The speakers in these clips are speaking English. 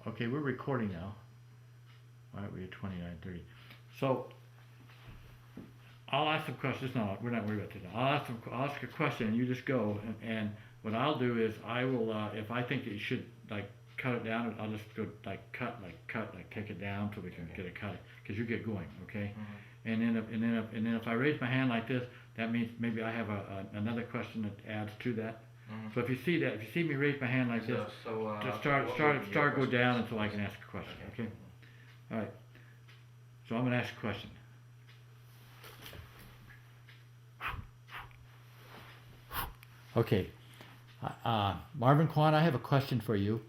Okay, we're recording now. All right, we're at 29:30. So I'll ask some questions. No, we're not worried about that. I'll ask a question, and you just go. And what I'll do is I will, if I think that you should like cut it down, I'll just go like take it down so we can get it cut. Because you get going, okay? Mm-hmm. And then if I raise my hand like this, that means maybe I have another question that adds to that. Mm-hmm. So if you see me raise my hand like this, just start go down until I can ask a question. Okay? Mm-hmm. All right. So I'm gonna ask a question. Okay, Marvin, Quon, I have a question for you.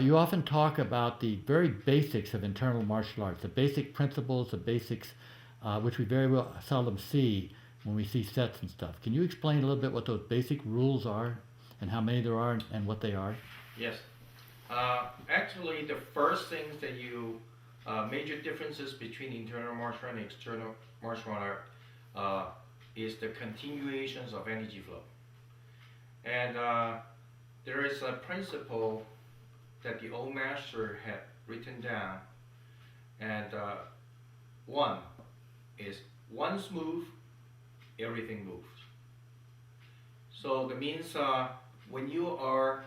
You often talk about the very basics of internal martial arts, the basic principles, the basics, which we very well seldom see when we see sets and stuff. Can you explain a little bit what those basic rules are and how many there are and what they are? Yes. Actually, the first things that major differences between internal martial art and external martial art is the continuations of energy flow. And there is a principle that the old master had written down, and one is once move, everything moves. So that means when you are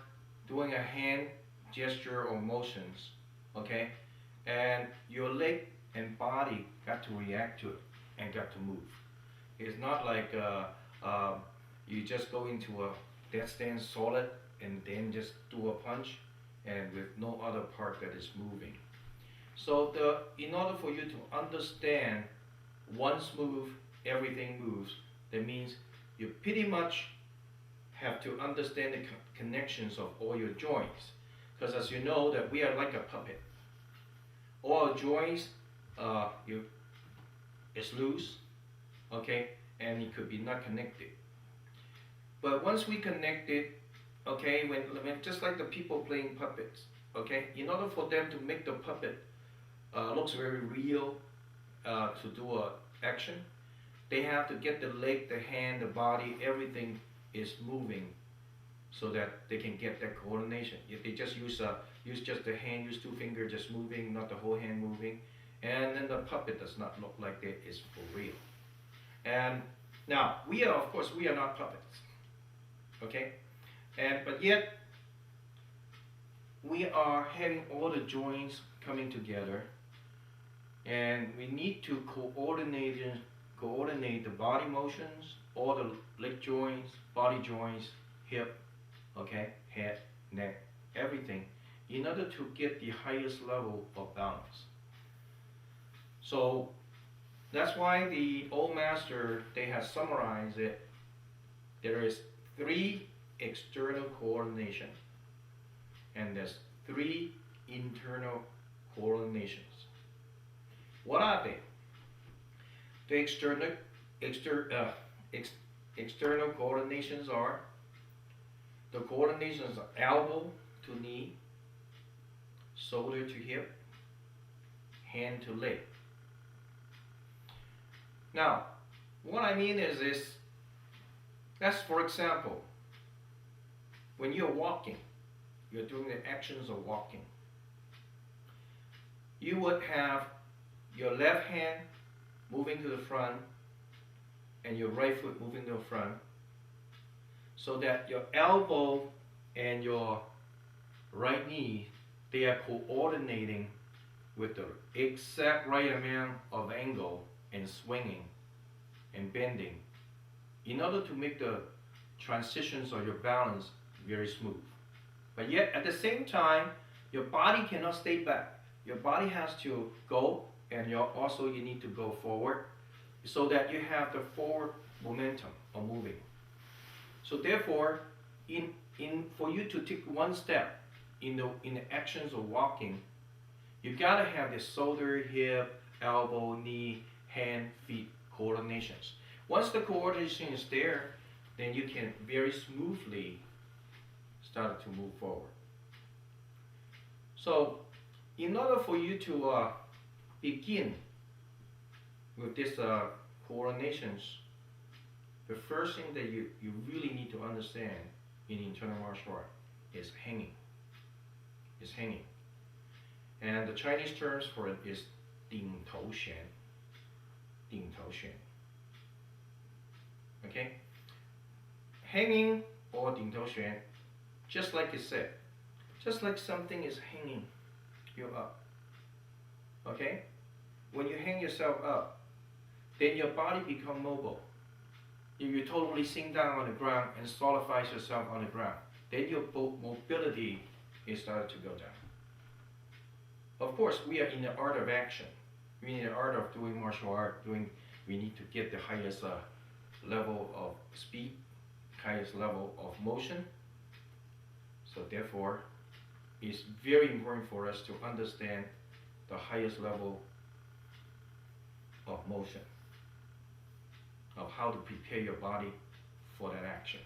doing a hand gesture or motions, okay, and your leg and body got to react to it and got to move. It's not like you just go into a dead stand solid and then just do a punch and with no other part that is moving. So in order for you to understand once move, everything moves, that means you pretty much have to understand the connections of all your joints. Because as you know that we are like a puppet. All our joints is loose, okay, and it could be not connected. But once we connect it, okay, when just like the people playing puppets, okay, in order for them to make the puppet looks very real to do a action, they have to get the leg, the hand, the body, everything is moving so that they can get that coordination. If they just use just the hand, use two fingers just moving, not the whole hand moving, and then the puppet does not look like it is for real. And now of course we are not puppets. Okay, but yet we are having all the joints coming together, and we need to coordinate the body motions, all the leg joints, body joints, hip, okay, head, neck, everything, in order to get the highest level of balance. So that's why the old master, they have summarized it. There is 3 external coordination and there's 3 internal coordinations. What are they? The external coordinations are the coordinations of elbow to knee, shoulder to hip, hand to leg. Now, what I mean is this. That's, for example, when you're walking, you're doing the actions of walking. You would have your left hand moving to the front and your right foot moving to the front, so that your elbow and your right knee, they are coordinating with the exact right amount of angle and swinging and bending, in order to make the transitions of your balance very smooth. But yet at the same time, your body cannot stay back. Your body has to go, and you need to go forward, so that you have the forward momentum of moving. So therefore, for you to take one step in the actions of walking, you gotta have the shoulder, hip, elbow, knee, hand, feet coordinations. Once the coordination is there, then you can very smoothly start to move forward. So, in order for you to begin with these coordinations, the first thing that you really need to understand in internal martial art is hanging. And the Chinese terms for it is 顶头悬. 顶头悬. Okay? Hanging or 顶头悬, just like it said, just like something is hanging you up. Okay? When you hang yourself up, then your body becomes mobile. If you totally sink down on the ground and solidifies yourself on the ground, then your mobility is started to go down. Of course, we are in the art of action. We in the art of doing martial art. We need to get the highest level of speed, highest level of motion. So therefore, it's very important for us to understand the highest level of motion, of how to prepare your body for that action.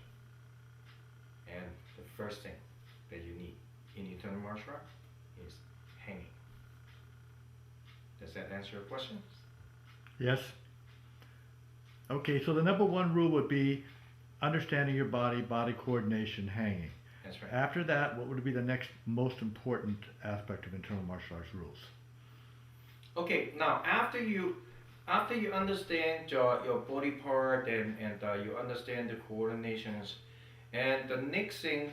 And the first thing that you need in internal martial art is hanging. Does that answer your question? Yes. Okay, so the number one rule would be understanding your body, body coordination, hanging. That's right. After that, what would be the next most important aspect of internal martial arts rules? Okay, now after you understand your body part and you understand the coordinations, and the next thing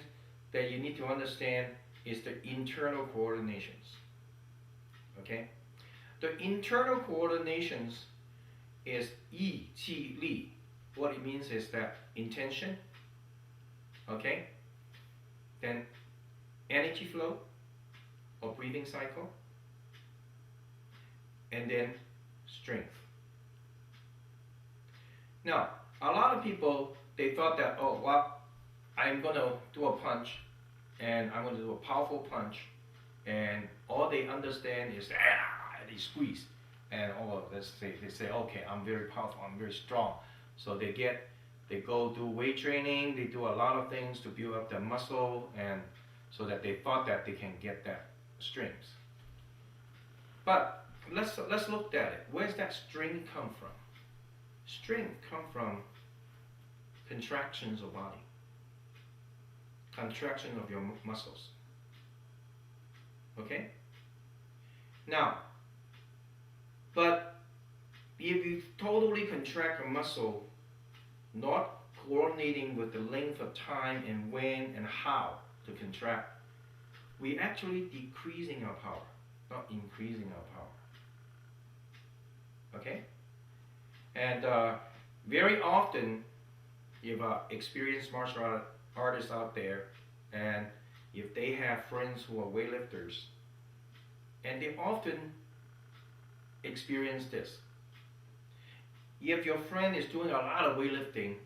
that you need to understand is the internal coordinations. Okay? The internal coordinations is 意气力. What it means is that intention, okay? Then energy flow or breathing cycle, and then strength. Now, a lot of people, they thought that, oh, well, I'm going to do a punch, and I'm going to do a powerful punch, and all they understand is, they squeeze. And they say, okay, I'm very powerful, I'm very strong. So they go do weight training, they do a lot of things to build up their muscle, and so that they thought that they can get that strength. But let's look at it. Where's that strength come from? Strength come from contractions of body, contraction of your muscles. Okay? Now, but if you totally contract a muscle, not coordinating with the length of time and when and how to contract, we actually decreasing our power, not increasing our power. Okay? And very often, if experienced martial artists out there, and if they have friends who are weightlifters, and they often experience this. If your friend is doing a lot of weightlifting,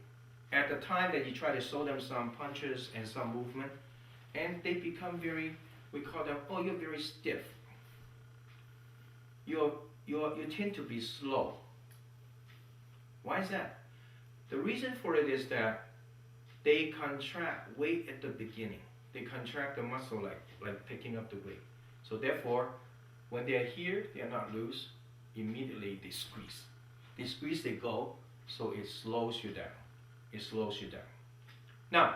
at the time that you try to show them some punches and some movement, and they become very, we call them, oh, you're very stiff. You tend to be slow. Why is that? The reason for it is that they contract weight at the beginning. They contract the muscle like picking up the weight. So therefore, when they are here, they are not loose. Immediately they squeeze. They squeeze, they go, so it slows you down. It slows you down. Now,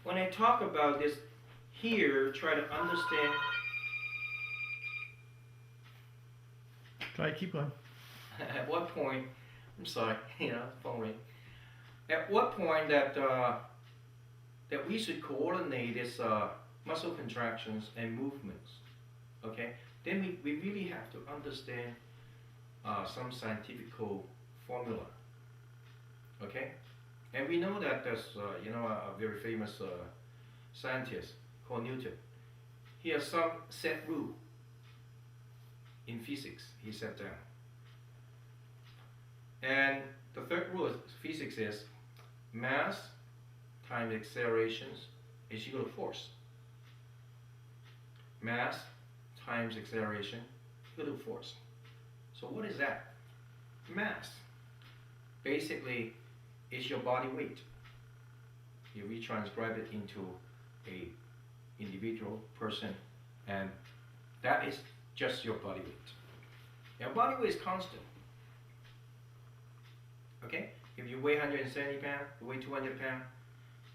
when I talk about this here, try to understand. Try to keep going. At what point, I'm sorry, phone ring. At what point that we should coordinate this muscle contractions and movements, okay? Then we really have to understand some scientific formula, okay? And we know that there's a very famous scientist called Newton. He has some set rule in physics. He set down. And the third rule of physics is mass times accelerations is equal to force. Mass times acceleration equal to force. So what is that? Mass basically is your body weight. If we transcribe it into a individual person, and that is just your body weight. Your body weight is constant. Okay? If you weigh 170 pounds, you weigh 200 pounds,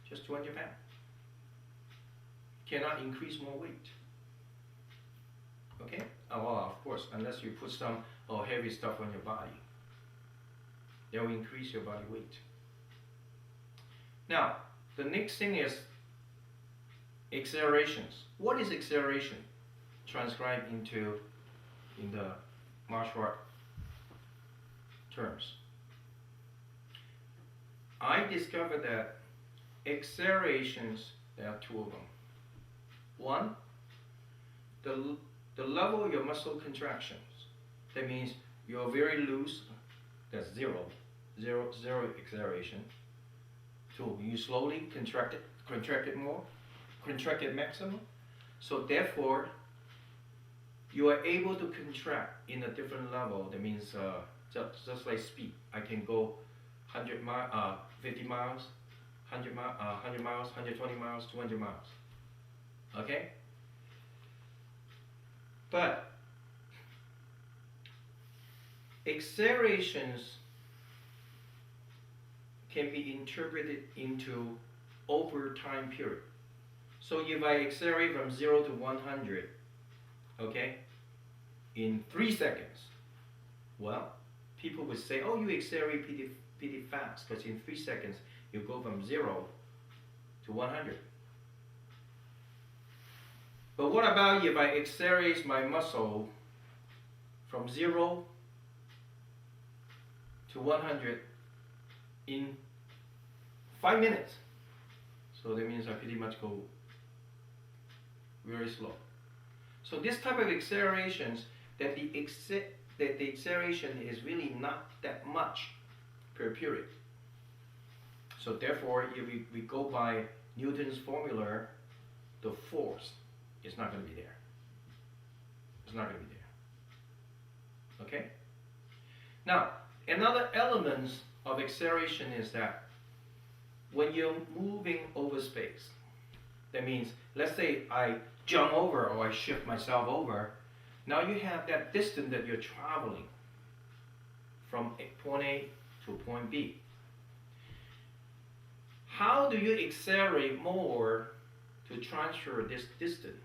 just 200 pounds. Cannot increase more weight. force unless you put some heavy stuff on your body. That will increase your body weight. Now, the next thing is accelerations. What is acceleration? Transcribed in the martial art terms. I discovered that accelerations, there are two of them. One, the level of your muscle contractions. That means you're very loose, that's zero acceleration. Two, you slowly contract it more, contract it maximum. So therefore, you are able to contract in a different level. That means just like speed. I can go 50 miles, 100 miles, 120 miles, 200 miles. Okay? But accelerations can be interpreted into over time period. So if I accelerate from 0 to 100, okay, in 3 seconds, well, people would say, oh, you accelerate pretty fast, because in 3 seconds, you go from 0 to 100. But what about if I accelerate my muscle from 0 to 100 in 5 minutes? So that means I pretty much go very slow. So this type of accelerations, that the acceleration is really not that much per period. So therefore, if we go by Newton's formula, the force is not going to be there. It's not going to be there. Okay? Now, another element of acceleration is that when you're moving over space, that means, let's say I jump over or I shift myself over, now you have that distance that you're traveling from point A to point B. How do you accelerate more to transfer this distance?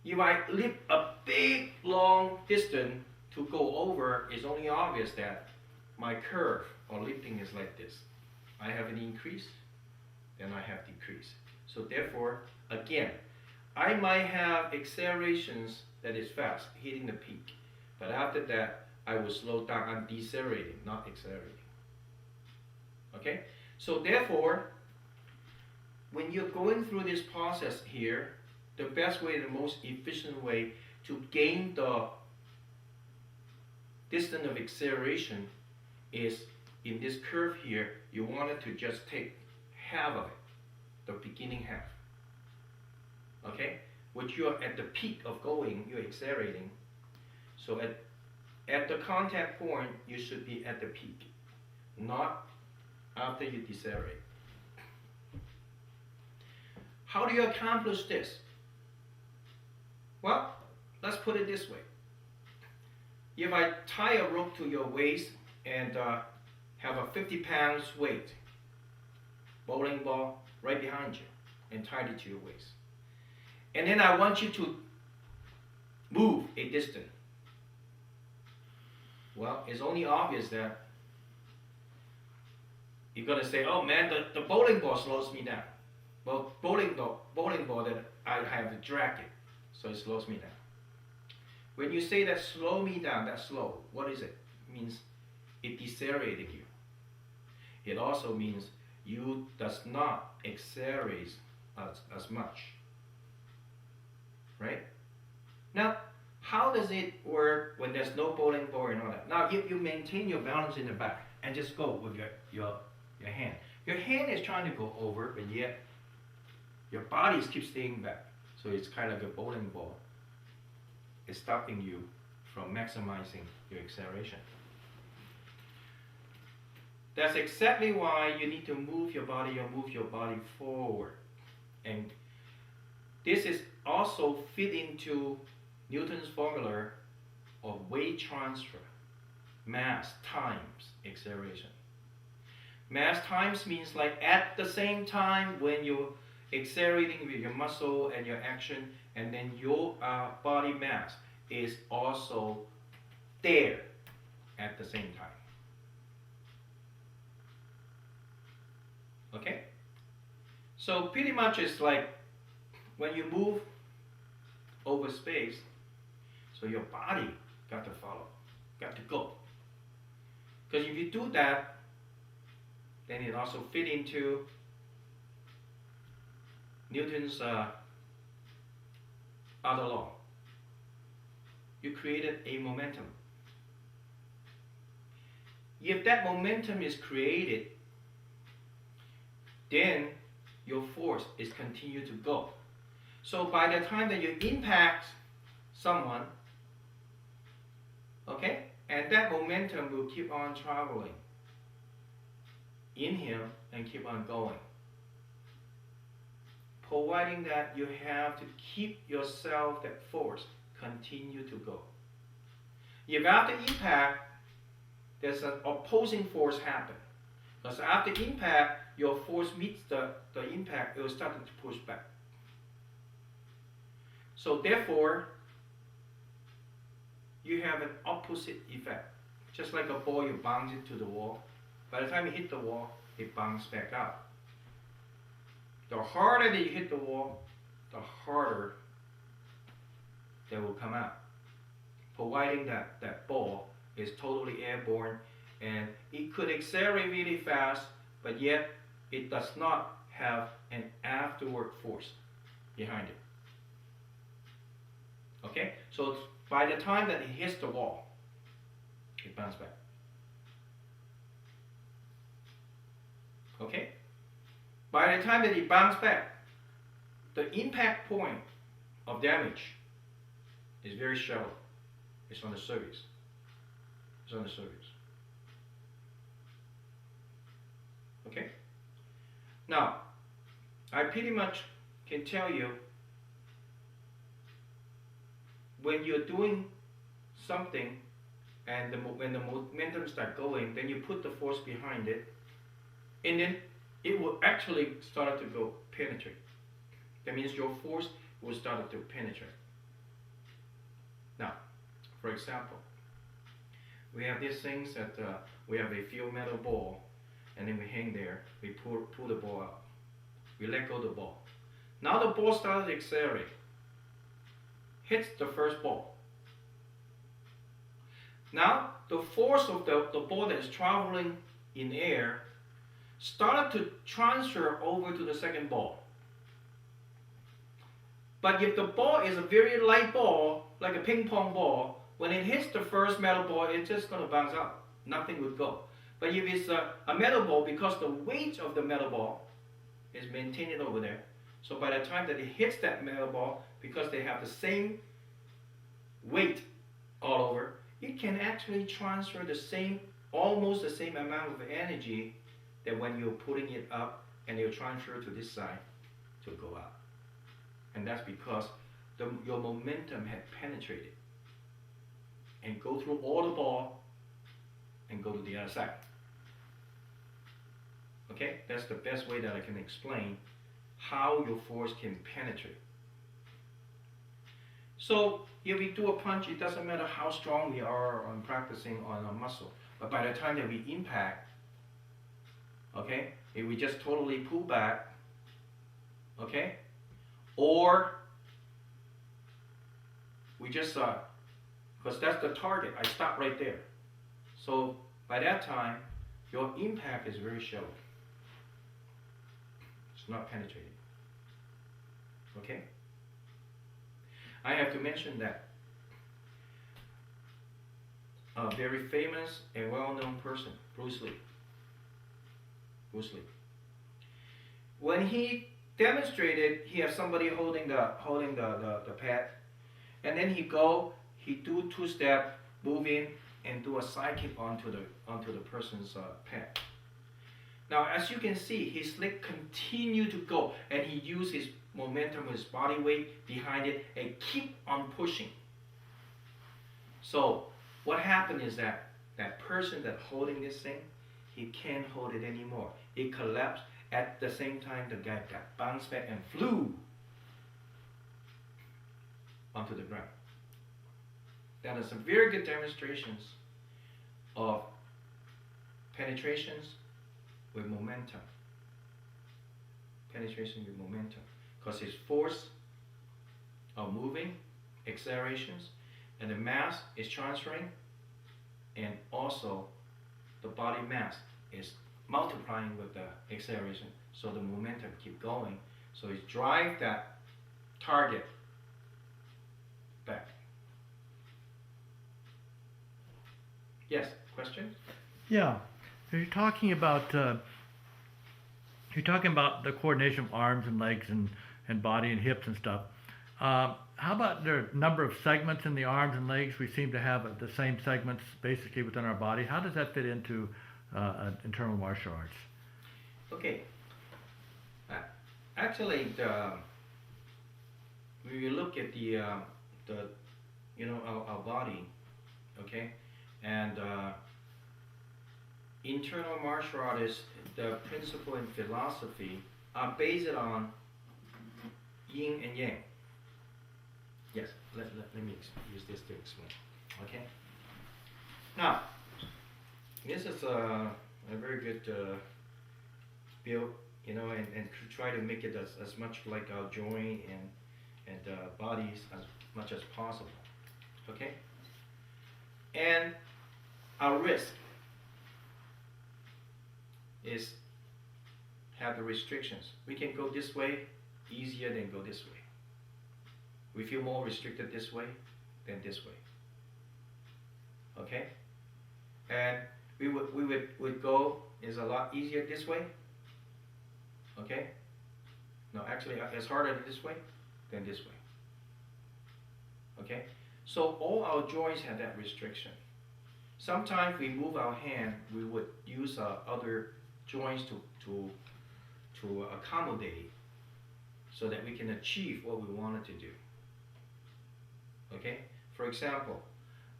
If I leap a big long distance to go over, it's only obvious that my curve or lifting is like this. I have an increase, then I have decrease. So therefore, again, I might have accelerations that is fast, hitting the peak. But after that, I will slow down. I'm decelerating, not accelerating. Okay? So therefore, when you're going through this process here, the best way, the most efficient way to gain the distance of acceleration is in this curve here, you want it to just take half of it, the beginning half. Okay? Which you're at the peak of going, you're accelerating. So at the contact point, you should be at the peak, not after you decelerate. How do you accomplish this? Well, let's put it this way. If I tie a rope to your waist and have a 50 pounds weight, bowling ball right behind you, and tie it to your waist. And then I want you to move a distance. Well, it's only obvious that you're going to say, oh man, the bowling ball slows me down. Well, bowling ball that I have to drag it, so it slows me down. When you say that slow me down, that's slow, what is it? It means it decelerated you. It also means you does not accelerate as much. Right? Now, how does it work when there's no bowling ball and all that? Now, if you maintain your balance in the back and just go with your hand. Your hand is trying to go over, but yet your body keeps staying back. So it's kind of like a bowling ball. It's stopping you from maximizing your acceleration. That's exactly why you need to move your body or move your body forward. And this is also fit into Newton's formula of weight transfer, mass times acceleration. Mass times means like at the same time when you accelerating with your muscle and your action, and then your body mass is also there at the same time. Okay? So pretty much it's like when you move over space, so your body got to follow, got to go. Because if you do that, then it also fit into Newton's other law. You created a momentum. If that momentum is created, then your force is continue to go. So by the time that you impact someone, okay, and that momentum will keep on traveling in him and keep on going. Providing that you have to keep yourself, that force, continue to go. If after impact, there's an opposing force happen. Because after impact, your force meets the impact, it will start to push back. So therefore, you have an opposite effect. Just like a ball, you bounce it to the wall. By the time you hit the wall, it bounces back out. The harder that you hit the wall, the harder that will come out. Providing that ball is totally airborne and it could accelerate really fast, but yet it does not have an afterward force behind it. Okay? So by the time that it hits the wall, it bounces back. Okay? By the time that it bounces back, the impact point of damage is very shallow. It's on the surface. It's on the surface. Okay? Now, I pretty much can tell you when you're doing something and when the momentum starts going, then you put the force behind it, and then it will actually start to go penetrate. That means your force will start to penetrate. Now, for example, we have these things that we have a filled metal ball, and then we hang there, we pull the ball out. We let go of the ball. Now the ball starts to accelerate. Hits the first ball. Now the force of the ball that is traveling in air started to transfer over to the second ball. But if the ball is a very light ball, like a ping pong ball, when it hits the first metal ball, it's just going to bounce out. Nothing would go. But if it's a metal ball, because the weight of the metal ball is maintained over there, so by the time that it hits that metal ball, because they have the same weight all over, it can actually transfer the same, almost the same amount of energy that when you're putting it up and you transfer to this side to go out. And that's because your momentum had penetrated and go through all the ball and go to the other side. Okay, that's the best way that I can explain how your force can penetrate. So if we do a punch, it doesn't matter how strong we are on practicing on a muscle, but by the time that we impact, okay, if we just totally pull back, okay, or we just because that's the target, I stop right there. So by that time, your impact is very shallow. It's not penetrating. Okay? I have to mention that a very famous and well-known person, Bruce Lee. When he demonstrated, he has somebody holding the pad, and then he do two-step, move in, and do a side kick onto the person's pad. Now, as you can see, his leg continue to go, and he used his momentum, his body weight behind it, and keep on pushing. So, what happened is that person that holding this thing, he can't hold it anymore. It collapsed, At the same time, the guy got bounced back and flew onto the ground. That is some very good demonstrations of penetrations with momentum. Penetration with momentum. Because it's force of moving, accelerations, and the mass is transferring, and also the body mass is multiplying with the acceleration, so the momentum keep going, so it drive that target back. Yes, question? Yeah, you're talking about the coordination of arms and legs and body and hips and stuff. How about the number of segments in the arms and legs? We seem to have the same segments basically within our body. How does that fit into internal martial arts? Okay. Actually, when you look at the our body, okay, and internal martial artists, the principle and philosophy are based on yin and yang. Yes, let me use this to explain. Okay. Now, this is a very good build, and try to make it as much like our joint and bodies as much as possible. Okay. And our risk is have the restrictions. We can go this way easier than go this way. We feel more restricted this way than this way. Okay? And we would go is a lot easier this way. Okay? No, actually it's harder this way than this way. Okay? So all our joints have that restriction. Sometimes we move our hand, we would use other joints to accommodate so that we can achieve what we wanted to do. Okay? For example,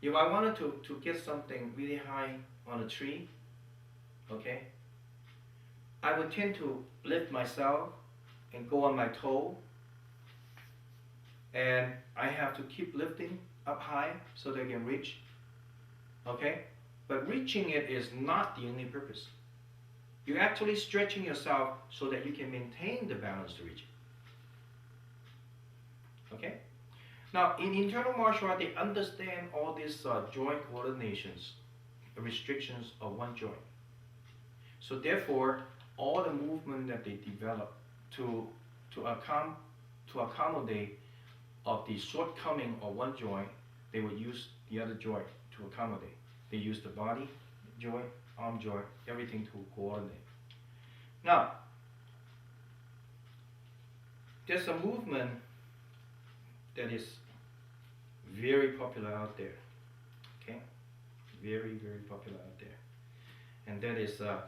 if I wanted to get something really high on a tree, okay, I would tend to lift myself and go on my toe, and I have to keep lifting up high so that I can reach. Okay? But reaching it is not the only purpose. You're actually stretching yourself so that you can maintain the balance to reach it. Okay? Now, in internal martial art, they understand all these joint coordinations, restrictions of one joint. So therefore, all the movement that they develop to accommodate of the shortcoming of one joint, they will use the other joint to accommodate. They use the body joint, arm joint, everything to coordinate. Now, there's a movement that is very popular out there. Okay, very, very popular out there, and that is a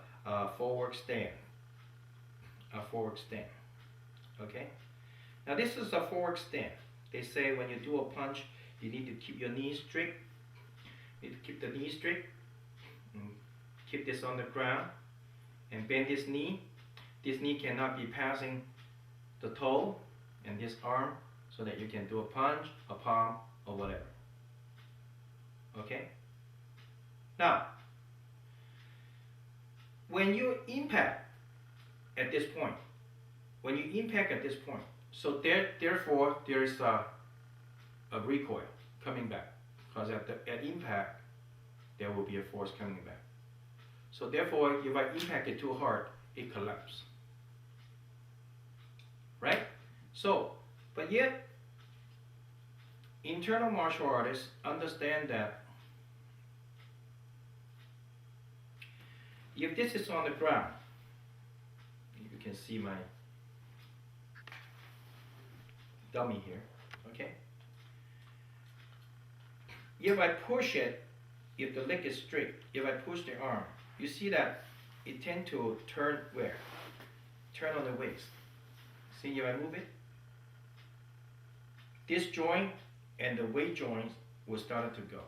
forward stand. A forward stand. Okay. Now this is a forward stand. They say when you do a punch, you need to keep your knees straight. You need to keep the knee straight. Keep this on the ground, and bend this knee. This knee cannot be passing the toe and this arm, so that you can do a punch, a palm, or whatever. Okay? Now, when you impact at this point, so therefore there is a recoil coming back, because at impact there will be a force coming back. So therefore, if I impact it too hard, it collapses. Right? So, but yet, internal martial artists understand that if this is on the ground, you can see my dummy here, okay? If I push it, if the leg is straight, if I push the arm, you see that it tends to turn where? Turn on the waist. See, if I move it, this joint and the weight joints will start to go.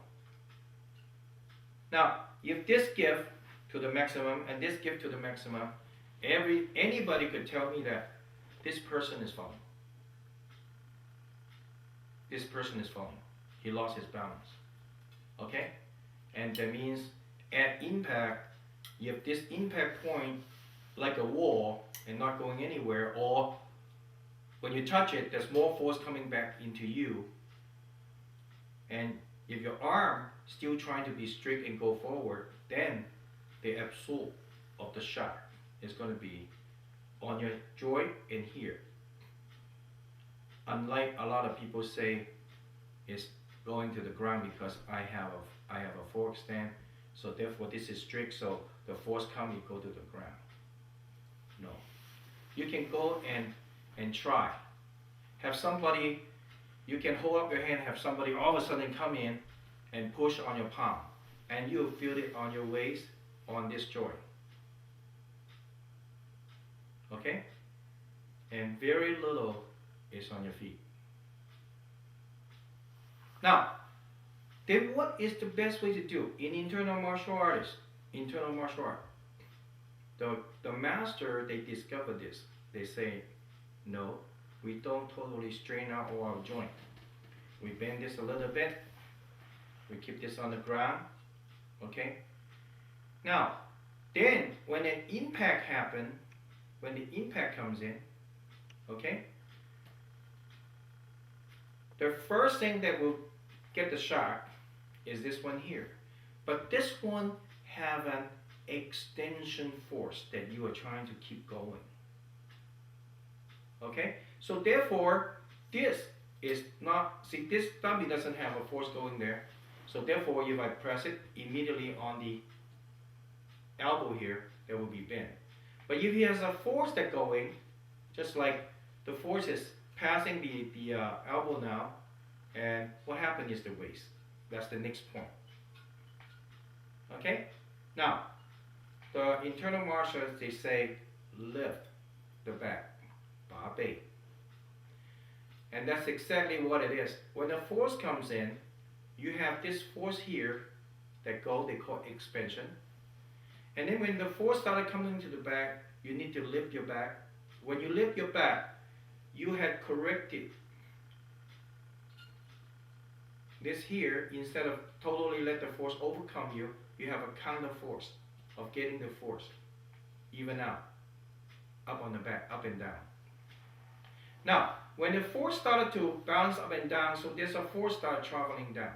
Now, if this give to the maximum and this give to the maximum, Anybody could tell me that this person is falling. This person is falling. He lost his balance. Okay? And that means at impact, you have this impact point like a wall and not going anywhere, or when you touch it, there's more force coming back into you. And if your arm still trying to be straight and go forward, then the absorb of the shot is going to be on your joint and here. Unlike a lot of people say, it's going to the ground because I have a fork stand, so therefore this is strict, so the force come, you go to the ground. No. You can go and try. Have somebody, you can hold up your hand, have somebody all of a sudden come in and push on your palm, and you'll feel it on your waist, on this joint. Okay? And very little is on your feet. Now, then what is the best way to do in internal martial arts? Internal martial art. The master, they discover this. They say, no, we don't totally strain out all our joint. We bend this a little bit. We keep this on the ground. Okay? Now, then when an impact happens, when the impact comes in, okay, the first thing that will get the shock is this one here. But this one have an extension force that you are trying to keep going. Okay? So therefore, this is not, see, this dummy doesn't have a force going there. So therefore, if I press it immediately on the elbow here, there will be bend. But if he has a force that going, just like the force is passing the elbow now, and what happened is the waist. That's the next point. Okay? Now, the internal martials, they say lift the back, ba bei. And that's exactly what it is. When the force comes in, you have this force here that they call expansion. And then when the force started coming to the back, you need to lift your back. When you lift your back, you had corrected this here. Instead of totally let the force overcome you, you have a counter force of getting the force even out, up on the back, up and down. Now, when the force started to bounce up and down, so there's a force started traveling down.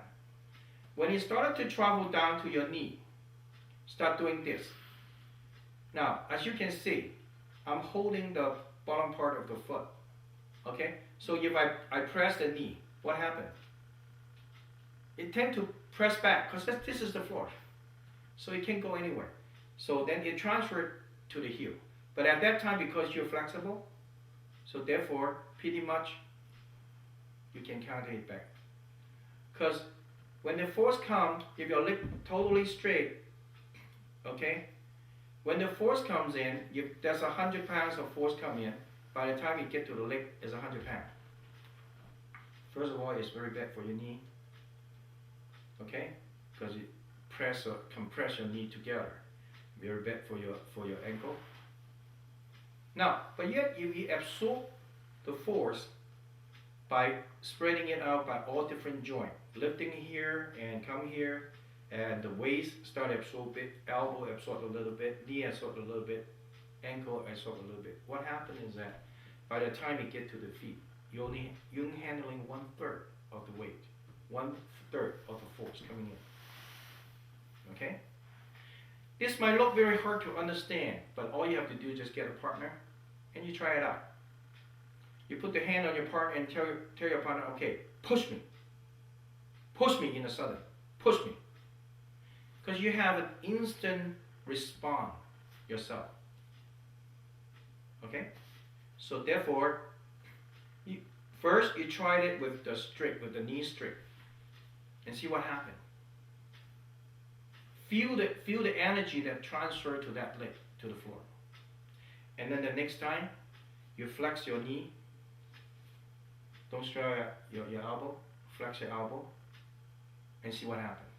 When it started to travel down to your knee, start doing this. Now, as you can see, I'm holding the bottom part of the foot. Okay? So if I press the knee, what happened? It tends to press back because this is the floor. So it can't go anywhere. So then it transferred to the heel. But at that time, because you're flexible, so therefore, pretty much, you can counter it back. Because when the force comes, if your leg totally straight, okay, when the force comes in, if there's 100 pounds of force come in, by the time you get to the leg, it's 100 pounds. First of all, it's very bad for your knee, okay, because it compress your knee together. Very bad for your ankle. Now, but yet if you absorb the force by spreading it out by all different joints, lifting here and come here, and the waist start absorb it, elbow absorb a little bit, knee absorb a little bit, ankle absorb a little bit. What happens is that by the time you get to the feet, you're handling 1/3 of the weight, 1/3 of the force coming in. Okay? This might look very hard to understand, but all you have to do is just get a partner and you try it out. You put the hand on your partner and tell your partner, okay, push me. Push me in a sudden. Push me. Because you have an instant response yourself. Okay? So therefore, first you tried it with the knee straight, and see what happened. Feel the energy that transferred to that leg, to the floor. And then the next time, you flex your knee. Don't strain your elbow. Flex your elbow. And see what happens.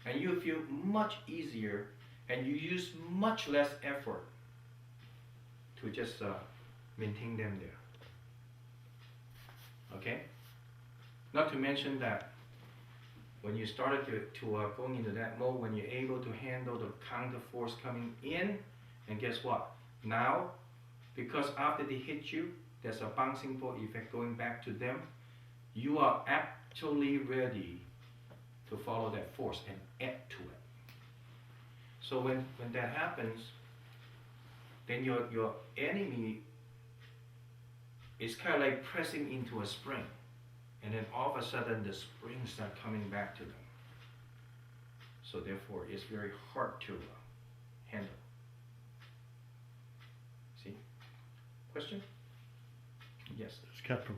And you feel much easier, and you use much less effort to just maintain them there. Okay? Not to mention that when you started to going into that mode, when you're able to handle the counter force coming in, and guess what? Now, because after they hit you, there's a bouncing ball effect going back to them, you are actually ready to follow that force and add to it. So when that happens, then your enemy is kind of like pressing into a spring. And then all of a sudden the springs start coming back to them. So therefore it's very hard to handle. See? Question? Yes. It's kept from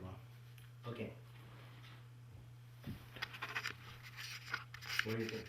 Okay. What do you think?